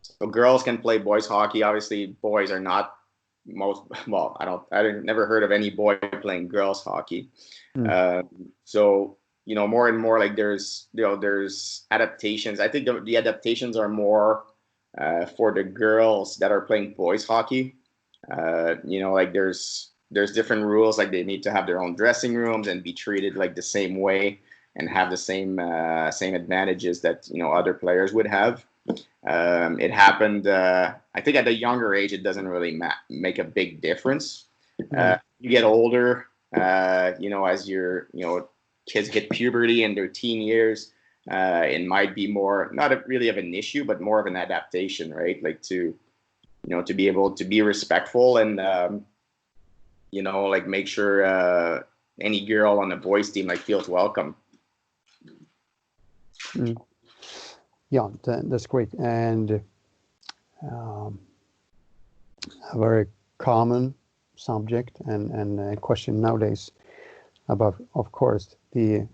so girls can play boys hockey. Obviously, boys are not I never heard of any boy playing girls hockey. So more and more, like there's adaptations. I think the adaptations are more for the girls that are playing boys hockey. Like there's different rules, like they need to have their own dressing rooms and be treated like the same way and have the same advantages that other players would have. It happened, I think at a younger age, it doesn't really make a big difference. You get older, as your kids hit puberty in their teen years, it might be more, not really of an issue, but more of an adaptation, right? Like to be able to be respectful and, like make sure any girl on the boys team like feels welcome. Yeah, that's great. And a very common subject and question nowadays about, of course, the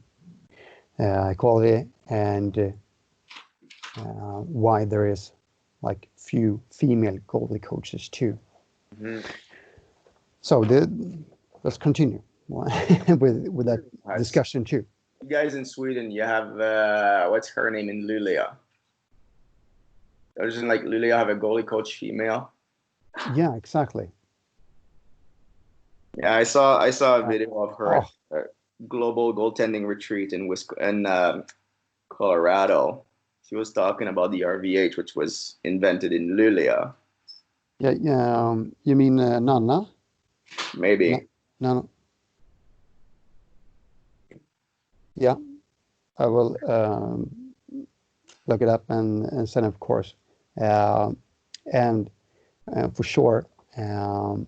equality and why there is like few female goalie coaches too. So let's continue with that discussion too. You guys in Sweden, you have what's her name in Luleå? Doesn't like Luleå have a goalie coach female? Yeah, exactly. Yeah, I saw a video of her at a global goaltending retreat in Colorado. She was talking about the RVH, which was invented in Luleå. Yeah. You mean Nanna? Maybe. No. Yeah, I will look it up and send it, of course. And for sure, a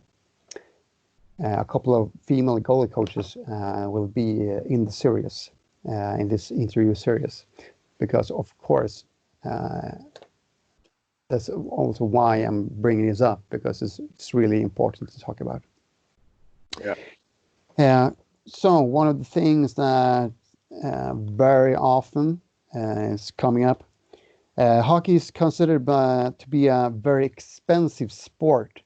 couple of female goalie coaches will be in the series, in this interview series, because of course, that's also why I'm bringing this up, because it's really important to talk about. Yeah. So one of the things that very often is coming up, hockey is considered to be a very expensive sport,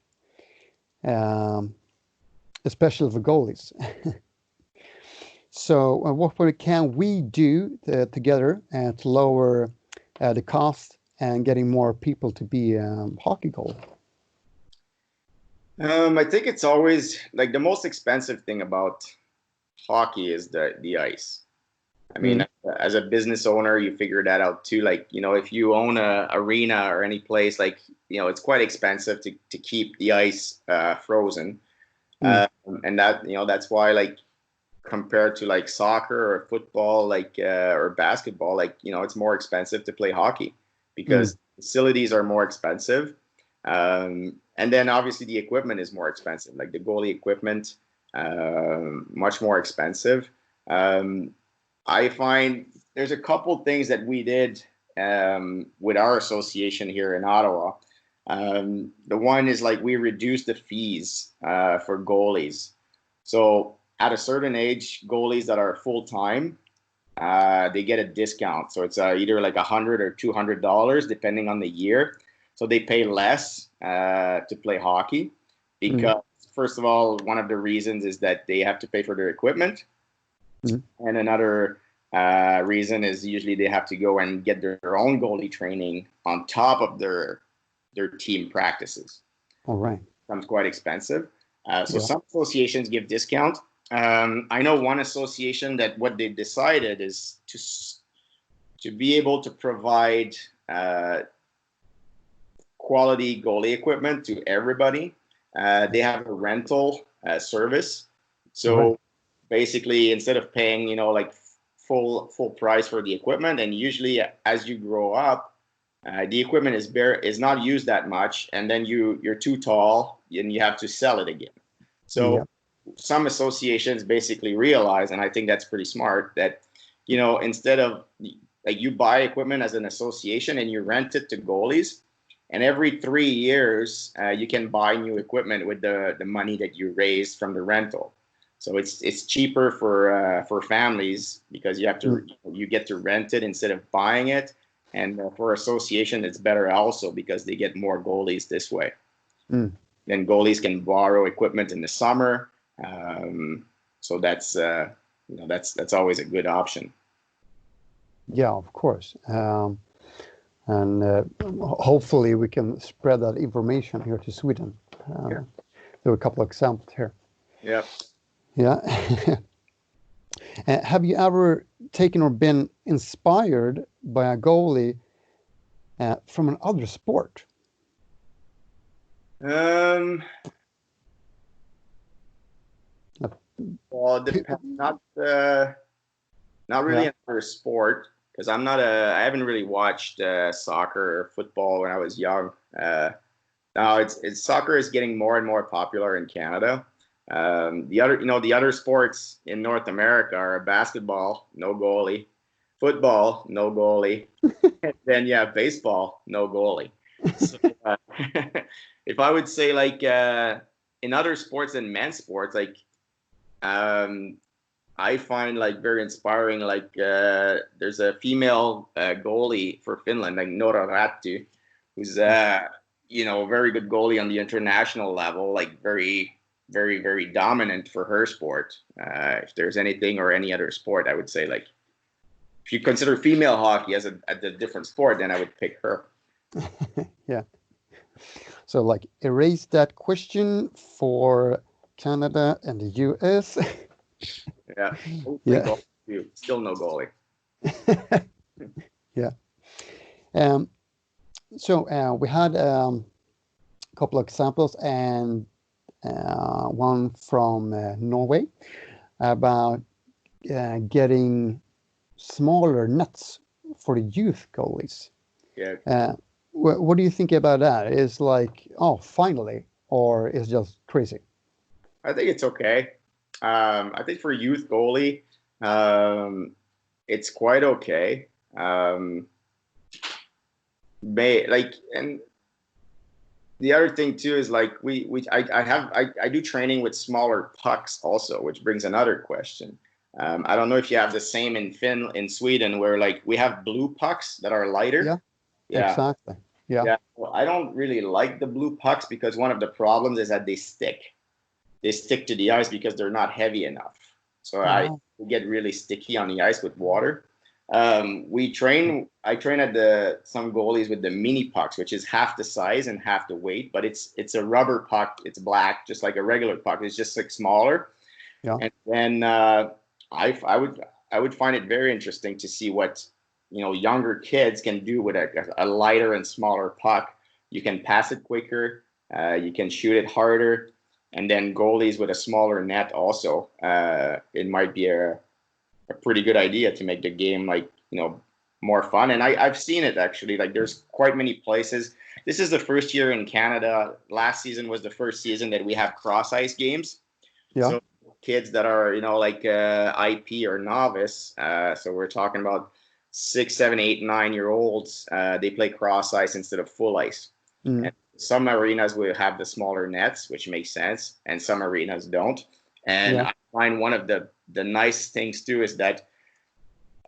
especially for goalies. So what can we do together to lower the cost and getting more people to be hockey goalie? I think it's always like the most expensive thing about hockey is the ice. I mean, as a business owner, you figure that out too. Like, if you own a arena or any place, like, it's quite expensive to keep the ice frozen. And that's why, like, compared to like soccer or football, like, or basketball, like, it's more expensive to play hockey because facilities are more expensive. And then obviously the equipment is more expensive, like the goalie equipment, much more expensive. I find there's a couple things that we did with our association here in Ottawa. The one is like we reduced the fees for goalies. So at a certain age, goalies that are full time, they get a discount. So it's either like $100 or $200 depending on the year. So they pay less to play hockey because, first of all, one of the reasons is that they have to pay for their equipment. And another reason is usually they have to go and get their own goalie training on top of their team practices. All right. Becomes quite expensive. So some associations give discount. I know one association that what they decided is to be able to provide quality goalie equipment to everybody. They have a rental service. So basically, instead of paying, like full price for the equipment, and usually as you grow up, the equipment is not used that much, and then you're too tall and you have to sell it again. So some associations basically realize, and I think that's pretty smart, that instead of like you buy equipment as an association and you rent it to goalies, and every 3 years you can buy new equipment with the money that you raised from the rental. So it's cheaper for families because you get to rent it instead of buying it, and for association it's better also because they get more goalies this way. Then goalies can borrow equipment in the summer, so that's always a good option. Yeah, of course, and hopefully we can spread that information here to Sweden. There are a couple of examples here. Yeah. Have you ever taken or been inspired by a goalie from another sport? Well, it depends. Not really another sport because I haven't really watched soccer or football when I was young. Now soccer is getting more and more popular in Canada. The other sports in North America are basketball, no goalie, football, no goalie, and then baseball, no goalie. So, if I would say like in other sports than men's sports, like I find like very inspiring. Like there's a female goalie for Finland, like Nora Rätty, who's very good goalie on the international level, like very, very, very dominant for her sport. If there's anything or any other sport, I would say like if you consider female hockey as a different sport, then I would pick her. Yeah. So like erase that question for Canada and the US. Still no goalie. So we had a couple of examples, and one from Norway about getting smaller nets for the youth goalies. Yeah. What do you think about that? Is like, oh, finally, or is just crazy? I think it's okay. I think for youth goalie, it's quite okay. And the other thing too is like I do training with smaller pucks also, which brings another question. I don't know if you have the same in Sweden, where like we have blue pucks that are lighter. Yeah, Yeah. exactly. Yeah. Yeah. Well, I don't really like the blue pucks because one of the problems is that they stick. They stick to the ice because they're not heavy enough. So I get really sticky on the ice with water. I train at some goalies with the mini pucks, which is half the size and half the weight, but it's a rubber puck. It's black, just like a regular puck. It's just like smaller. Yeah. And then I would find it very interesting to see what younger kids can do with a lighter and smaller puck. You can pass it quicker. You can shoot it harder. And then goalies with a smaller net also. It might be a pretty good idea to make the game more fun. And I've seen it actually. Like there's quite many places. This is the first year in Canada. Last season was the first season that we have cross ice games. Yeah. So kids that are IP or novice. So we're talking about 6, 7, 8, 9-year-olds. They play cross ice instead of full ice. Mm. And some arenas will have the smaller nets, which makes sense, and some arenas don't. And I find one of the nice things too is that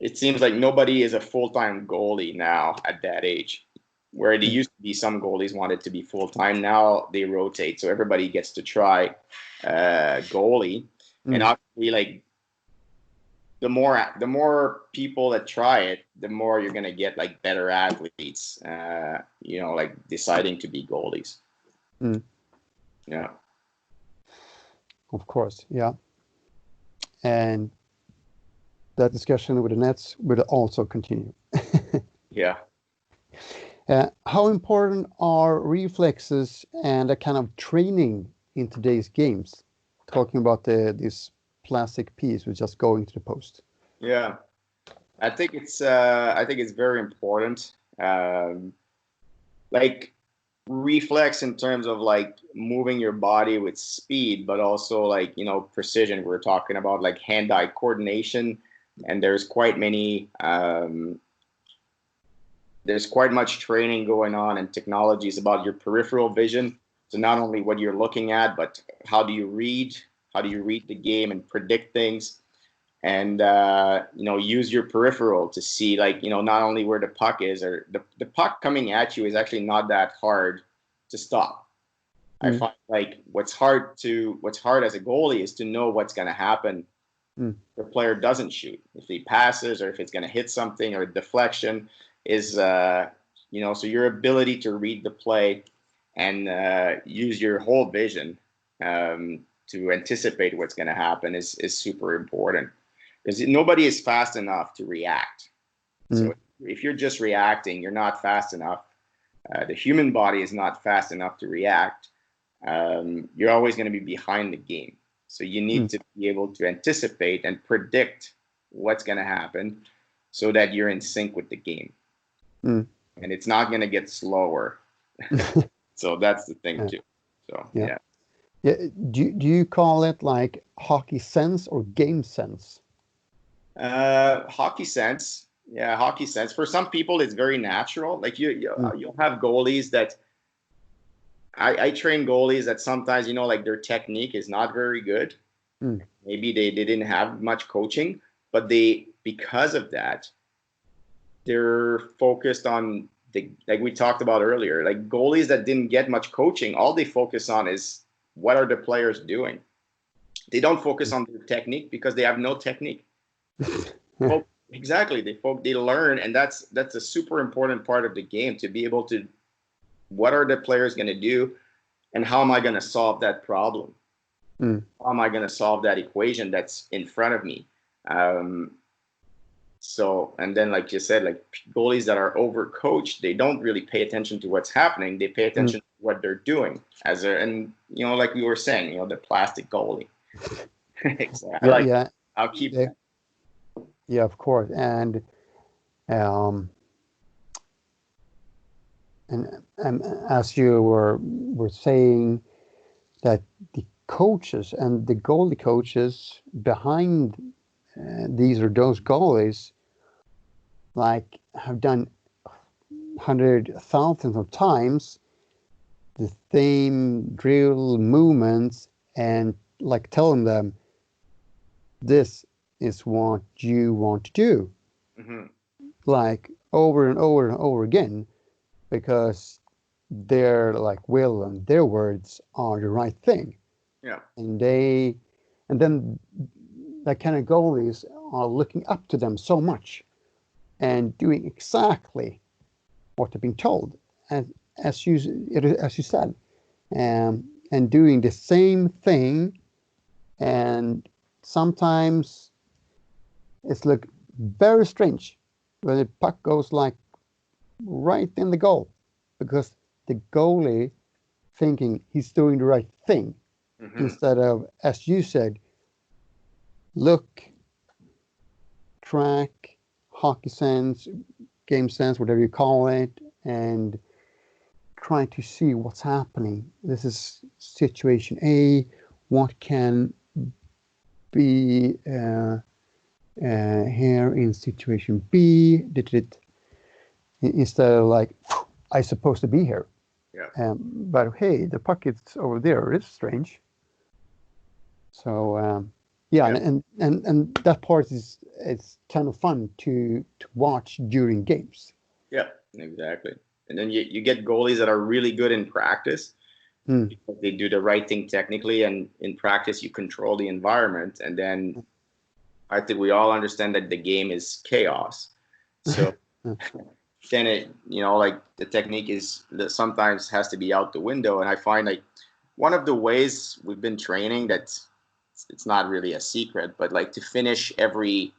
it seems like nobody is a full-time goalie now at that age, where there used to be some goalies wanted to be full-time. Now they rotate, so everybody gets to try goalie. And obviously, like the more people that try it, the more you're gonna get like better athletes, like deciding to be goalies. Yeah. Of course, yeah. And that discussion with the nets will also continue. Yeah. How important are reflexes and a kind of training in today's games? Talking about this plastic piece with just going to the post. Yeah, I think it's very important. Like reflex in terms of like moving your body with speed, but also like precision. We're talking about like hand-eye coordination, and there's quite much training going on and technologies about your peripheral vision. So not only what you're looking at, but how do you read the game and predict things, and use your peripheral to see not only where the puck is, or the puck coming at you is actually not that hard to stop. I find like what's hard as a goalie is to know what's going to happen if the player doesn't shoot, if he passes, or if it's going to hit something, or deflection is so your ability to read the play and use your whole vision to anticipate what's going to happen is super important, because nobody is fast enough to react. So if you're just reacting, you're not fast enough. The human body is not fast enough to react. You're always going to be behind the game. So you need to be able to anticipate and predict what's going to happen so that you're in sync with the game. And it's not going to get slower. So that's the thing too. So yeah. Do you call it like hockey sense or game sense? Hockey sense. Yeah, hockey sense. For some people, it's very natural. Like you'll have goalies that I train goalies that sometimes like their technique is not very good. Maybe they didn't have much coaching, but because of that, they're focused on like we talked about earlier, like goalies that didn't get much coaching, all they focus on is what are the players doing. They don't focus on their technique because they have no technique. Exactly. They learn, and that's a super important part of the game, to be able to, what are the players going to do, and how am I going to solve that problem? How am I going to solve that equation that's in front of me? So, and then like you said, like goalies that are overcoached, they don't really pay attention to what's happening. They pay attention to what they're doing like we were saying, the plastic goalie. Exactly. Yeah. I'll keep that. Yeah, of course. Um, and as you were saying, that the coaches and the goalie coaches behind these or those goalies, like, have done hundred thousands of times the same drill movements, and like telling them, this is what you want to do, Hmm. like over and over and over again, because their like will and their words are the right thing. Yeah. And then that kind of goalies are looking up to them so much and doing exactly what they're being told, and as you said, and doing the same thing, and sometimes it's look very strange when the puck goes like right in the goal, because the goalie thinking he's doing the right thing, Hmm. instead of, as you said, look, track, hockey sense, game sense, whatever you call it, and try to see what's happening. This is situation A. What can be here in situation B? Did it, instead of like, I supposed to be here, Yeah. but hey, the puck is over there. It's strange. So yeah, Yeah. and that part is, it's kind of fun to watch during games. Yeah. Exactly. And then you get goalies that are really good in practice. Mm. They do the right thing technically, and in practice you control the environment. And then I think we all understand that the game is chaos. So then like the technique is that sometimes has to be out the window. And I find like one of the ways we've been training that it's not really a secret, but like to finish every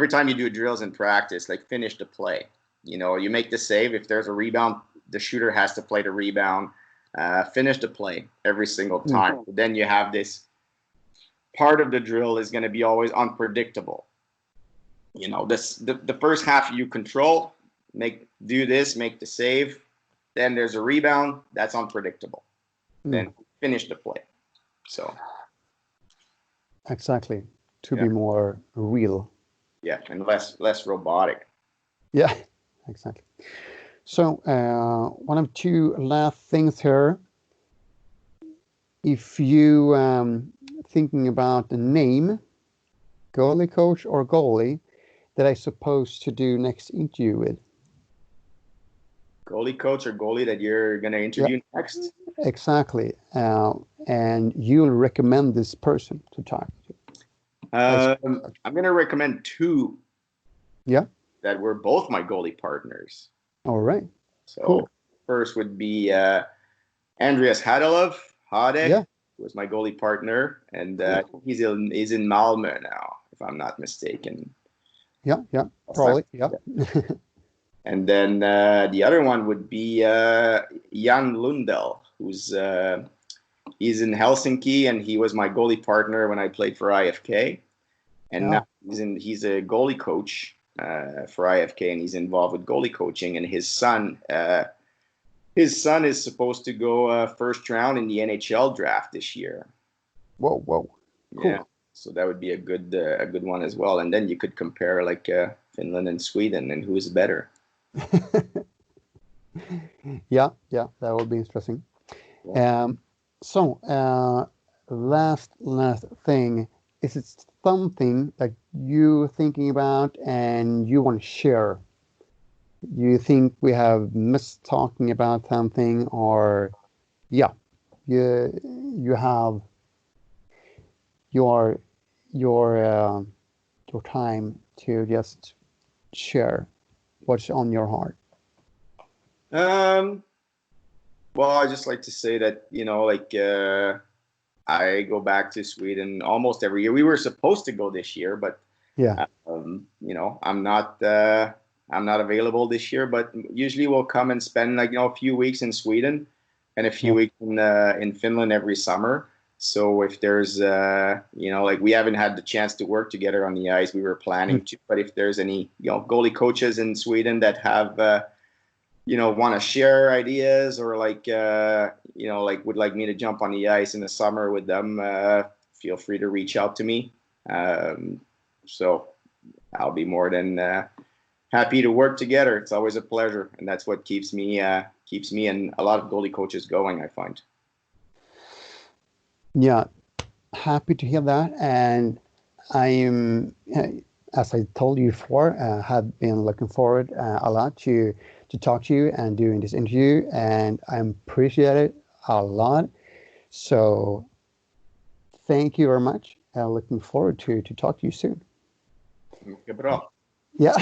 time you do drills in practice, like finish the play. You make the save. If there's a rebound, the shooter has to play the rebound. Finish the play every single Mm. time. But then you have this part of the drill is going to be always unpredictable. The first half you control, do this, make the save. Then there's a rebound. That's unpredictable. Mm. Then finish the play. So Exactly, to yeah, be more real. yeah, and less robotic. Yeah, exactly. So one of two last things here. If you thinking about the name, goalie coach or goalie, that I supposed to do next interview with. Goalie coach or goalie that you're going to Yeah, interview next? exactly. And you'll recommend this person to talk to. I'm going to recommend two Yeah. that were both my goalie partners. All right. So Cool. first would be Andreas Hadalov, Hadek, Yeah. who was my goalie partner, and Cool. he's in Malmö now, if I'm not mistaken. Yeah. Yeah. Last time. Probably. Yeah. And then the other one would be Jan Lundell, he's in Helsinki, and he was my goalie partner when I played for IFK. And Yeah. now he's a goalie coach for IFK, and he's involved with goalie coaching. And his son is supposed to go first round in the NHL draft this year. Whoa. Whoa. Yeah, Cool. so that would be a good one as well. And then you could compare like Finland and Sweden, and who's better. Yeah. Yeah. That would be interesting. Yeah. So, last thing, is it something that you thinking about and you want to share? You think we have missed talking about something, or yeah, you have your your time to just share what's on your heart. Um, well, I just like to say that like I go back to Sweden almost every year. We were supposed to go this year, but Yeah. I'm not available this year. But usually we'll come and spend like a few weeks in Sweden and a few Yeah. weeks in Finland every summer. So if there's, like we haven't had the chance to work together on the ice, we were planning to. But if there's any, goalie coaches in Sweden that have, want to share ideas or like would like me to jump on the ice in the summer with them, feel free to reach out to me. So I'll be more than happy to work together. It's always a pleasure, and that's what keeps me and a lot of goalie coaches going, I find. Yeah, happy to hear that. And I am, as I told you before, have been looking forward a lot to talk to you and doing this interview, and I appreciate it a lot. So thank you very much. Looking forward to talk to you soon. Bra. Yeah,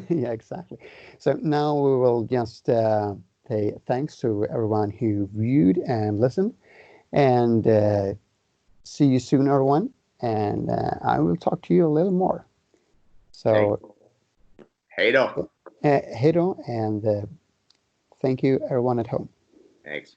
yeah, exactly. So now we will just say thanks to everyone who viewed and listened, and see you soon, everyone. And I will talk to you a little more. So, hey då. Hey då, and thank you, everyone at home. Thanks.